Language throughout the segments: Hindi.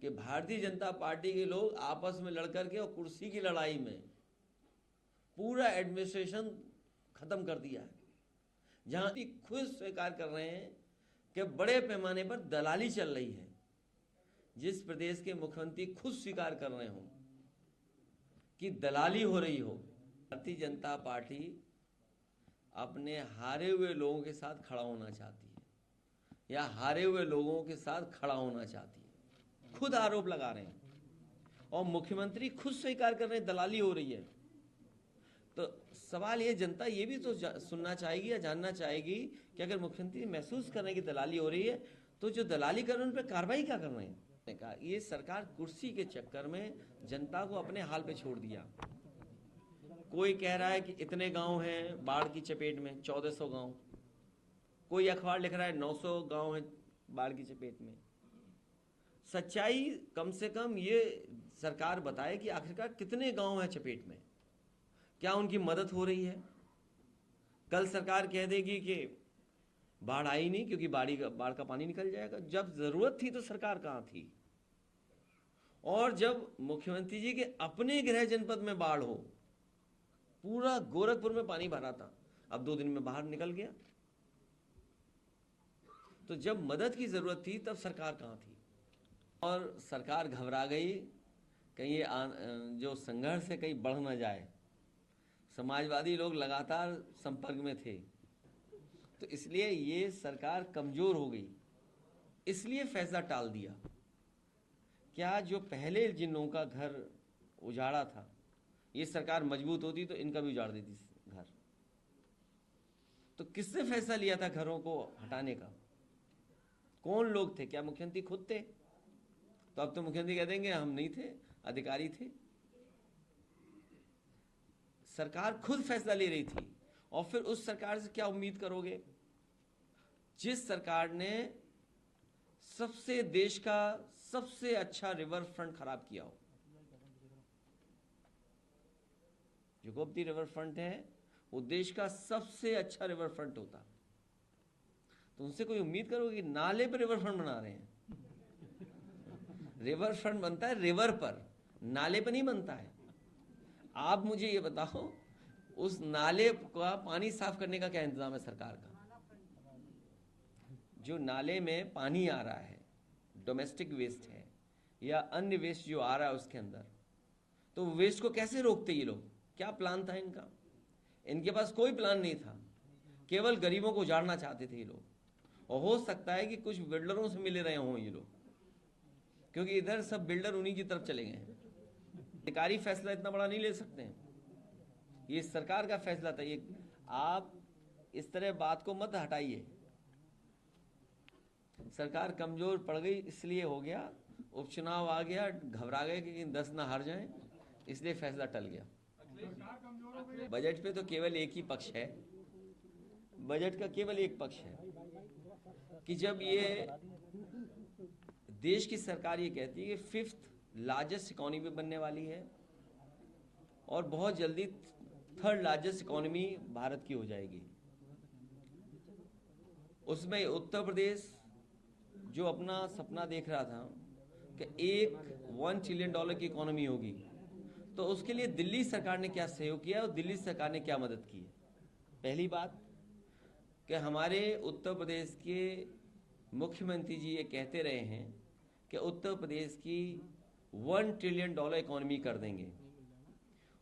कि भारतीय जनता पार्टी के लोग आपस में लड़कर के और कुर्सी की लड़ाई में पूरा एडमिनिस्ट्रेशन खत्म कर दिया है। जहां खुद स्वीकार कर रहे हैं कि बड़े पैमाने पर दलाली चल रही है। जिस प्रदेश के मुख्यमंत्री खुद स्वीकार कर रहे हो कि दलाली हो रही हो, भारतीय जनता पार्टी अपने हारे हुए लोगों के साथ खड़ा होना चाहती है या हारे हुए लोगों के साथ खड़ा होना चाहती है। खुद आरोप लगा रहे हैं और मुख्यमंत्री खुद स्वीकार कर रहे हैं दलाली हो रही है। तो सवाल ये, जनता ये भी तो सुनना चाहेगी या जानना चाहेगी कि अगर मुख्यमंत्री महसूस कर रहे हैं कि दलाली हो रही है तो जो दलाली कर रहे हैं उन पर कार्रवाई क्या कर रहे हैं। ये सरकार कुर्सी के चक्कर में जनता को अपने हाल पे छोड़ दिया। कोई कह रहा है कि इतने गांव हैं बाढ़ की चपेट में, 1400 गांव। कोई अखबार लिख रहा है 900 गांव हैं बाढ़ की चपेट में। सच्चाई कम से कम ये सरकार बताए कि आखिरकार कितने गांव हैं चपेट में, क्या उनकी मदद हो रही है। कल सरकार कह देगी कि बाढ़ आई नहीं क्योंकि बाढ़ का पानी निकल जाएगा। जब जरूरत थी तो सरकार कहां थी। और जब मुख्यमंत्री जी के अपने गृह जनपद में बाढ़ हो, पूरा गोरखपुर में पानी भरा था, अब 2 दिन में बाहर निकल गया। तो जब मदद की जरूरत थी तब सरकार कहां थी। और सरकार घबरा गई कहीं ये जो संघर्ष है कहीं बढ़ ना जाए। समाजवादी लोग लगातार संपर्क में थे, तो इसलिए ये सरकार कमजोर हो गई, इसलिए फैसला टाल दिया। क्या जो पहले जिन लोगों का घर उजाड़ा था, ये सरकार मजबूत होती तो इनका भी उजाड़ देती घर। तो किसने फैसला लिया था घरों को हटाने का? कौन लोग थे? क्या मुख्यमंत्री खुद थे? तो अब तो मुख्यमंत्री कह देंगे हम नहीं थे, अधिकारी थे। सरकार खुद फैसला ले रही थी और फिर उस सरकार से क्या उम्मीद करोगे जिस सरकार ने देश का सबसे अच्छा रिवर फ्रंट खराब किया हो। जो गोमती रिवर फ्रंट है वो देश का सबसे अच्छा रिवर फ्रंट होता, तो उनसे कोई उम्मीद करोगे कि नाले पर रिवर फ्रंट बना रहे हैं। रिवर फ्रंट बनता है रिवर पर, नाले पर नहीं बनता है। आप मुझे ये बताओ उस नाले का पानी साफ करने का क्या इंतजाम है सरकार का? जो नाले में पानी आ रहा है, डोमेस्टिक वेस्ट है या अन्य वेस्ट जो आ रहा है उसके अंदर, तो वेस्ट को कैसे रोकते ये लोग? क्या प्लान था इनका? इनके पास कोई प्लान नहीं था, केवल गरीबों को उजाड़ना चाहते थे ये लोग। और हो सकता है कि कुछ बिल्डरों से मिले रहे हों ये लोग, क्योंकि इधर सब बिल्डर उन्हीं की तरफ चले गए हैं। अधिकारी फैसला इतना बड़ा नहीं ले सकते हैं, ये सरकार का फैसला था। ये आप इस तरह बात को मत हटाइए। सरकार कमजोर पड़ गई, इसलिए हो गया। उपचुनाव आ गया, घबरा गए कि 10 ना हार जाएं, इसलिए फैसला टल गया। बजट पे तो केवल एक ही पक्ष है, बजट का केवल एक पक्ष है कि जब ये देश की सरकार ये कहती है कि 5th लार्जेस्ट इकोनॉमी बनने वाली है और बहुत जल्दी 3rd लार्जेस्ट इकोनॉमी भारत की हो जाएगी। उसमें उत्तर प्रदेश जो अपना सपना देख रहा था कि एक $1 ट्रिलियन की इकोनॉमी होगी, तो उसके लिए दिल्ली सरकार ने क्या सहयोग किया और दिल्ली सरकार ने क्या मदद की है। पहली बात कि हमारे उत्तर प्रदेश के मुख्यमंत्री जी ये कहते रहे हैं कि उत्तर प्रदेश की $1 ट्रिलियन इकोनॉमी कर देंगे।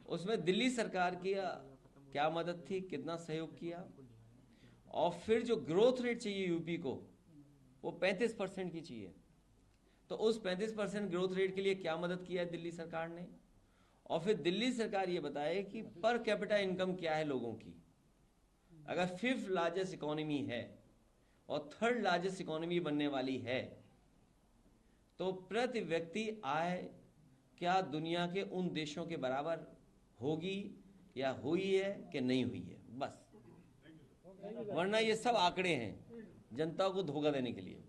उसमें दिल्ली सरकार की क्या मदद थी, कितना सहयोग किया। और फिर जो ग्रोथ रेट चाहिए यूपी को, वो 35% की चाहिए। तो उस 35% ग्रोथ रेट के लिए क्या मदद किया है दिल्ली सरकार ने। और फिर दिल्ली सरकार ये बताए कि पर कैपिटा इनकम क्या है लोगों की। अगर 5th लार्जेस्ट इकोनॉमी है और 3rd लार्जेस्ट इकोनॉमी बनने वाली है, तो प्रति व्यक्ति आय क्या दुनिया के उन देशों के बराबर होगी या हुई है कि नहीं हुई है, बस। वरना ये सब आंकड़े हैं जनता को धोखा देने के लिए।